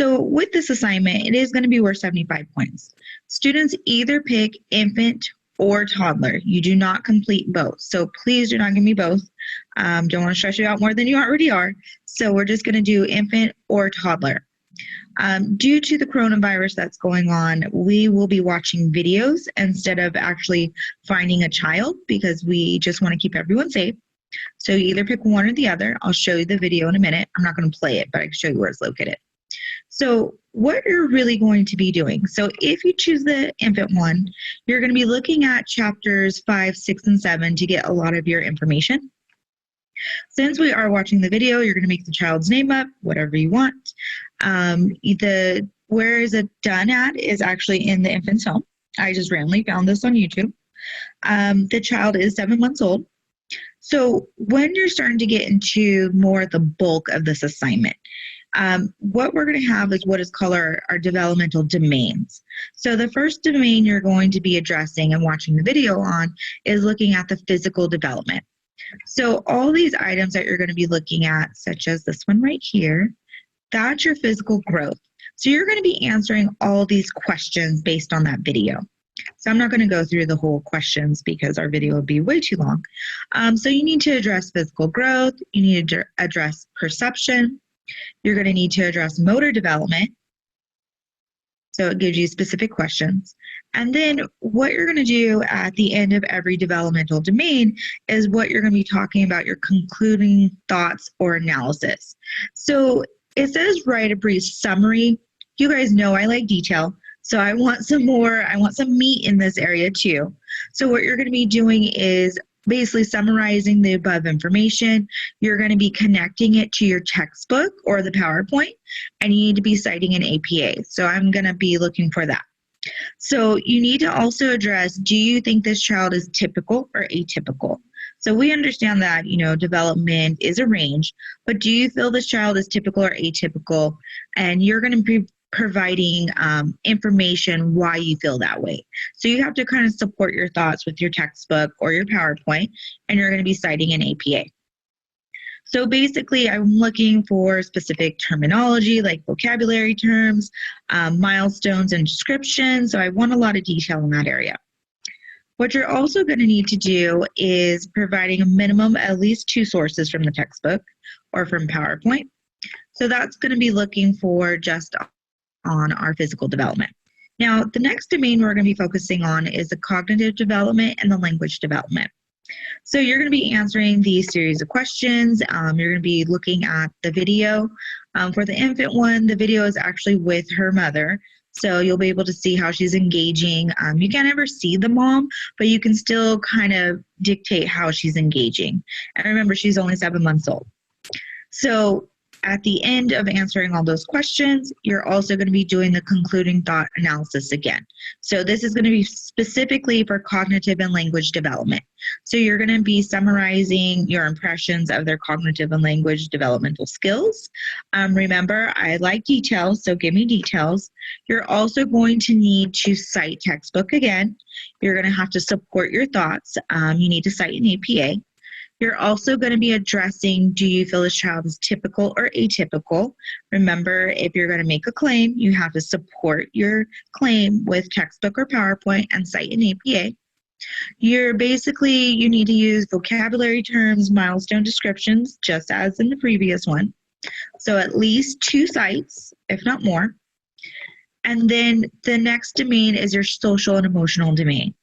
So with this assignment, it is going to be worth 75 points. Students either pick infant or toddler. You do not complete both. So please do not give me both. Don't want to stress you out more than you already are. So we're just going to do infant or toddler. Due to the coronavirus that's going on, we will be watching videos instead of actually finding a child because we just want to keep everyone safe. So you either pick one or the other. I'll show you the video in a minute. I'm not going to play it, but I can show you where it's located. So what you're really going to be doing, so if you choose the infant one, you're going to be looking at chapters 5, 6, and 7 to get a lot of your information. Since we are watching the video, you're going to make the child's name up, whatever you want. Where is it done at is actually in the infant's home. I just randomly found this on YouTube. The child is 7 months old. So when you're starting to get into more the bulk of this assignment, what we're going to have is what is called our developmental domains. So the first domain you're going to be addressing and watching the video on is looking at the physical development. So all these items that you're going to be looking at, such as this one right here, that's your physical growth. So you're going to be answering all these questions based on that video. So I'm not going to go through the whole questions because our video would be way too long. So you need to address physical growth. You need to address perception. You're going to need to address motor development. So it gives you specific questions. And then what you're going to do at the end of every developmental domain is what you're going to be talking about, your concluding thoughts or analysis. So it says write a brief summary. You guys know I like detail. So I want some meat in this area too. So what you're going to be doing is basically summarizing the above information. You're going to be connecting it to your textbook or the PowerPoint, and you need to be citing an APA. So I'm going to be looking for that. So you need to also address, do you think this child is typical or atypical? So we understand that, development is a range, but do you feel this child is typical or atypical? And you're going to be providing information why you feel that way. So you have to kind of support your thoughts with your textbook or your PowerPoint, and you're going to be citing an APA. So basically, I'm looking for specific terminology like vocabulary terms, milestones, and descriptions. So I want a lot of detail in that area. What you're also going to need to do is providing a minimum at least 2 sources from the textbook or from PowerPoint. So that's going to be looking for just on our physical development. Now, the next domain we're going to be focusing on is the cognitive development and the language development. So you're going to be answering these series of questions. You're going to be looking at the video. For the infant one, the video is actually with her mother. So you'll be able to see how she's engaging. You can't ever see the mom, but you can still kind of dictate how she's engaging. And remember, she's only 7 months old. So at the end of answering all those questions, you're also going to be doing the concluding thought analysis again. So this is going to be specifically for cognitive and language development. So you're going to be summarizing your impressions of their cognitive and language developmental skills. Remember, I like details, so give me details. You're also going to need to cite textbook again. You're going to have to support your thoughts. You need to cite an APA. You're also going to be addressing, do you feel this child is typical or atypical? Remember, if you're going to make a claim, you have to support your claim with textbook or PowerPoint and cite an APA. You need to use vocabulary terms, milestone descriptions, just as in the previous one. So at least 2 sites, if not more. And then the next domain is your social and emotional domain.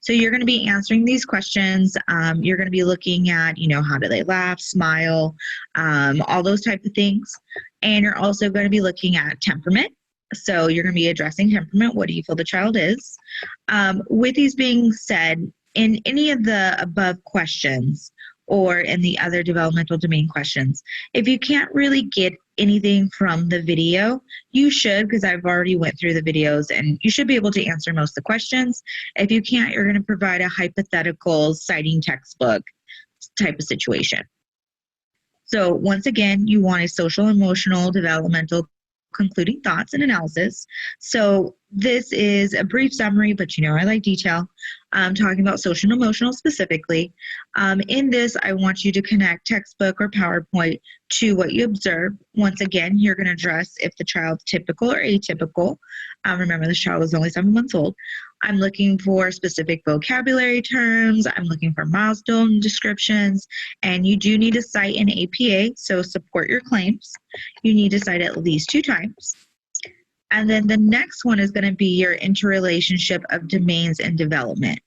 So you're going to be answering these questions. You're going to be looking at, how do they laugh, smile, all those type of things. And you're also going to be looking at temperament. So you're going to be addressing temperament. What do you feel the child is? With these being said, in any of the above questions or in the other developmental domain questions, if you can't really get anything from the video, you should, because I've already went through the videos, and you should be able to answer most of the questions. If you can't, you're going to provide a hypothetical citing textbook type of situation. So once again, you want a social, emotional, developmental, concluding thoughts and analysis. So this is a brief summary, but I like detail. Talking about social and emotional specifically. In this, I want you to connect textbook or PowerPoint to what you observe. Once again, you're going to address if the child's typical or atypical. Remember, this child was only 7 months old. I'm looking for specific vocabulary terms. I'm looking for milestone descriptions. And you do need to cite an APA, so support your claims. You need to cite at least 2 times. And then the next one is going to be your interrelationship of domains and development.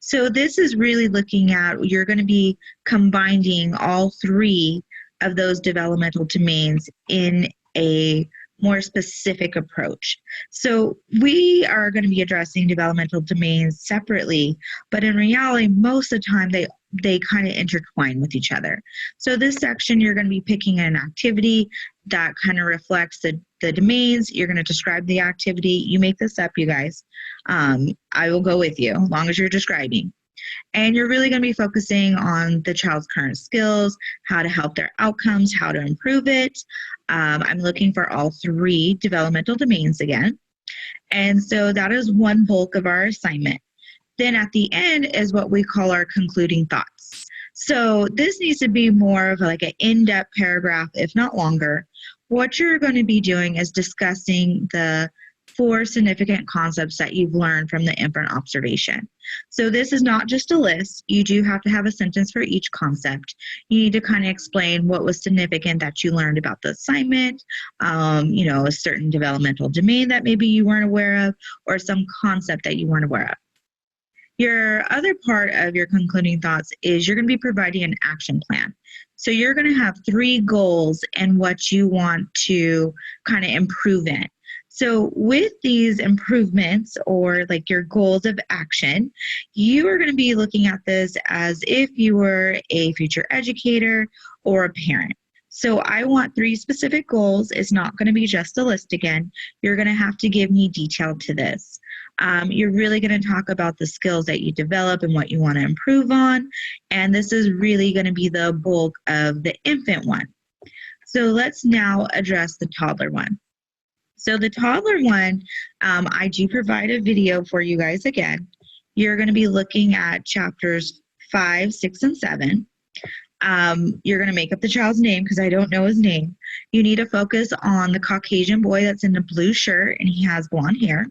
So this is really looking at, you're going to be combining all 3 of those developmental domains in a more specific approach. So we are going to be addressing developmental domains separately, but in reality, most of the time they kind of intertwine with each other. So this section, you're going to be picking an activity that kind of reflects the domains. You're going to describe the activity. You make this up, you guys. I will go with you as long as you're describing. And you're really going to be focusing on the child's current skills, how to help their outcomes, how to improve it. I'm looking for all 3 developmental domains again. And so that is one bulk of our assignment. Then at the end is what we call our concluding thoughts. So this needs to be more of like an in-depth paragraph, if not longer. What you're going to be doing is discussing the 4 significant concepts that you've learned from the infant observation. So this is not just a list. You do have to have a sentence for each concept. You need to kind of explain what was significant that you learned about the assignment, a certain developmental domain that maybe you weren't aware of, or some concept that you weren't aware of. Your other part of your concluding thoughts is you're going to be providing an action plan. So you're going to have 3 goals and what you want to kind of improve in. So with these improvements or like your goals of action, you are going to be looking at this as if you were a future educator or a parent. So I want 3 specific goals. It's not going to be just a list again. You're going to have to give me detail to this. You're really going to talk about the skills that you develop and what you want to improve on. And this is really going to be the bulk of the infant one. So let's now address the toddler one. So the toddler one, I do provide a video for you guys again. You're going to be looking at chapters 5, 6, and 7. You're going to make up the child's name because I don't know his name. You need to focus on the Caucasian boy that's in the blue shirt and he has blonde hair.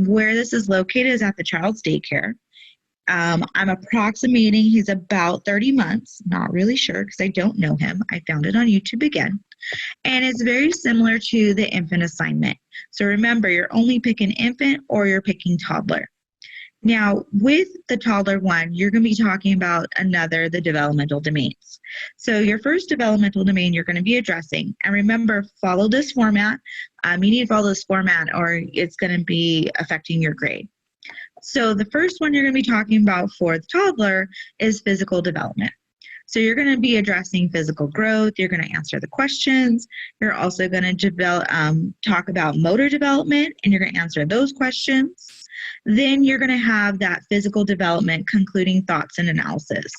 Where this is located is at the child's daycare. I'm approximating he's about 30 months. Not really sure because I don't know him. I found it on YouTube again. And it's very similar to the infant assignment. So remember, you're only picking infant or you're picking toddler. Now, with the toddler one, you're going to be talking about the developmental domains. So your first developmental domain you're going to be addressing, and remember, follow this format. You need to follow this format or it's going to be affecting your grade. So the first one you're going to be talking about for the toddler is physical development. So you're going to be addressing physical growth. You're going to answer the questions. You're also going to talk about motor development, and you're going to answer those questions. Then you're going to have that physical development concluding thoughts and analysis.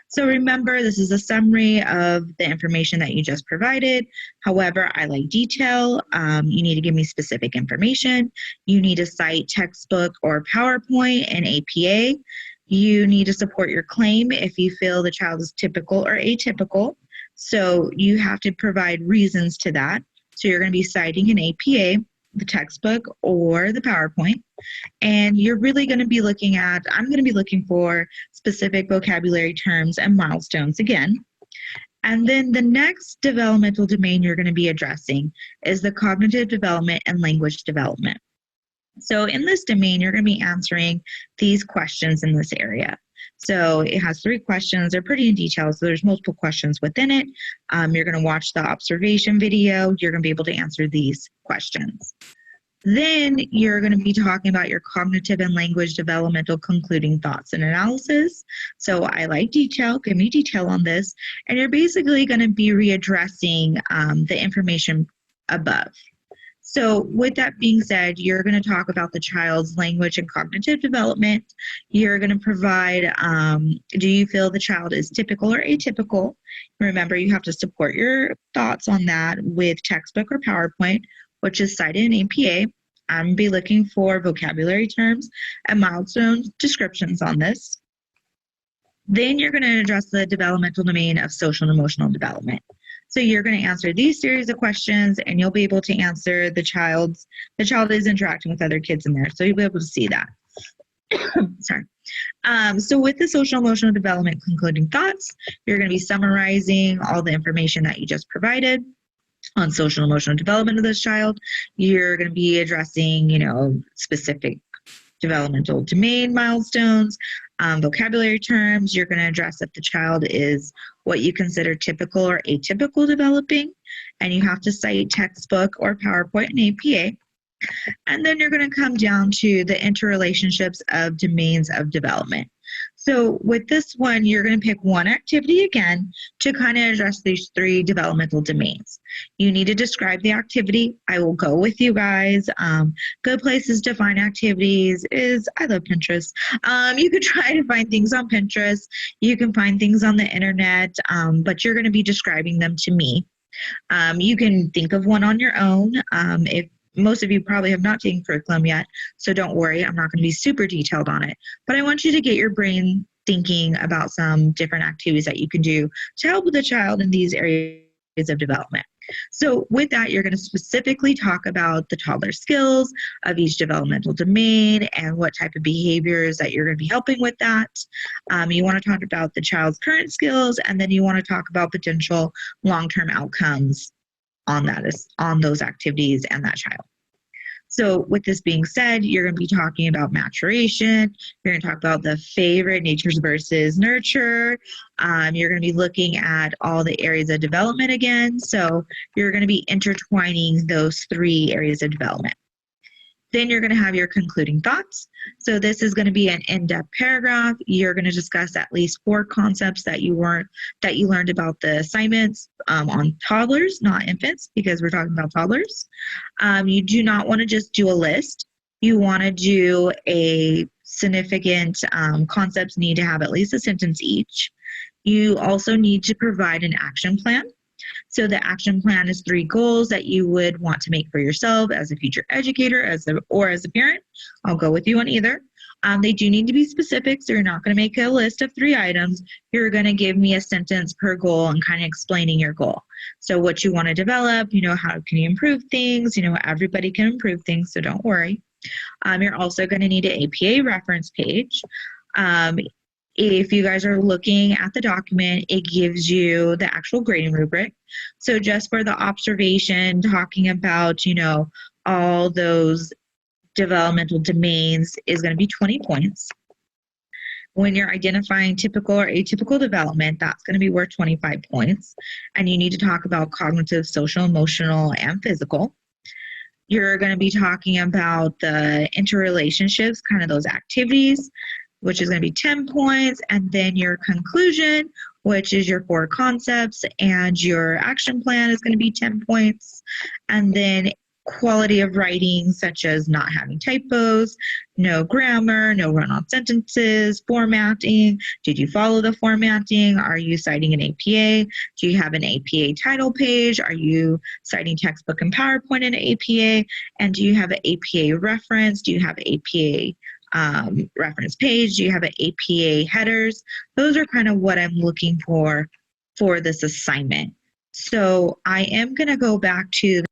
So remember, this is a summary of the information that you just provided. However, I like detail. You need to give me specific information. You need to cite textbook or PowerPoint and APA. You need to support your claim if you feel the child is typical or atypical. So you have to provide reasons to that. So you're going to be citing an APA, the textbook, or the PowerPoint. And you're really going to be I'm going to be looking for specific vocabulary terms and milestones again. And then the next developmental domain you're going to be addressing is the cognitive development and language development. So in this domain, you're going to be answering these questions in this area. So it has 3 questions. They're pretty in detail, so there's multiple questions within it. You're going to watch the observation video. You're going to be able to answer these questions. Then you're going to be talking about your cognitive and language developmental concluding thoughts and analysis. So I like detail. Give me detail on this. And you're basically going to be readdressing the information above. So with that being said, you're going to talk about the child's language and cognitive development. You're going to provide, do you feel the child is typical or atypical? Remember, you have to support your thoughts on that with textbook or PowerPoint, which is cited in APA. I'm going to be looking for vocabulary terms and milestone descriptions on this. Then you're going to address the developmental domain of social and emotional development. So you're going to answer these series of questions, and you'll be able to answer the child is interacting with other kids in there. So you'll be able to see that. Sorry. So with the social emotional development concluding thoughts, you're going to be summarizing all the information that you just provided on social emotional development of this child. You're going to be addressing, specific developmental domain milestones, vocabulary terms. You're going to address if the child is what you consider typical or atypical developing, and you have to cite textbook or PowerPoint and APA. And then you're going to come down to the interrelationships of domains of development. So with this one, you're going to pick one activity again to kind of address these 3 developmental domains. You need to describe the activity. I will go with you guys. Good places to find activities is, I love Pinterest. You could try to find things on Pinterest. You can find things on the internet, but you're going to be describing them to me. You can think of one on your own. If most of you probably have not taken curriculum yet, so don't worry, I'm not going to be super detailed on it. But I want you to get your brain thinking about some different activities that you can do to help with the child in these areas of development. So with that, you're going to specifically talk about the toddler skills of each developmental domain and what type of behaviors that you're going to be helping with that. You want to talk about the child's current skills, and then you want to talk about potential long-term outcomes on those activities and that child. So with this being said, you're going to be talking about maturation. You're going to talk about the favorite, natures versus nurture. You're going to be looking at all the areas of development again. So you're going to be intertwining those 3 areas of development. Then you're going to have your concluding thoughts. So this is going to be an in-depth paragraph. You're going to discuss at least 4 concepts that you learned about the assignments on toddlers, not infants, because we're talking about toddlers. You do not want to just do a list. You want to do a significant concepts need to have at least a sentence each. You also need to provide an action plan. So the action plan is 3 goals that you would want to make for yourself as a future educator or as a parent. I'll go with you on either. They do need to be specific, so you're not going to make a list of 3 items. You're going to give me a sentence per goal and kind of explaining your goal. So what you want to develop, how can you improve things? Everybody can improve things, so don't worry. You're also going to need an APA reference page. If you guys are looking at the document, it gives you the actual grading rubric. So just for the observation, talking about, all those developmental domains is going to be 20 points. When you're identifying typical or atypical development, that's going to be worth 25 points. And you need to talk about cognitive, social, emotional, and physical. You're going to be talking about the interrelationships, kind of those activities, which is going to be 10 points, and then your conclusion, which is your 4 concepts, and your action plan is going to be 10 points. And then quality of writing, such as not having typos, no grammar, no run-on sentences, formatting. Did you follow the formatting? Are you citing an APA? Do you have an APA title page? Are you citing textbook and PowerPoint in an APA? And do you have an APA reference? Do you have APA reference page? Do you have an APA headers? Those are kind of what I'm looking for this assignment. So I am going to go back to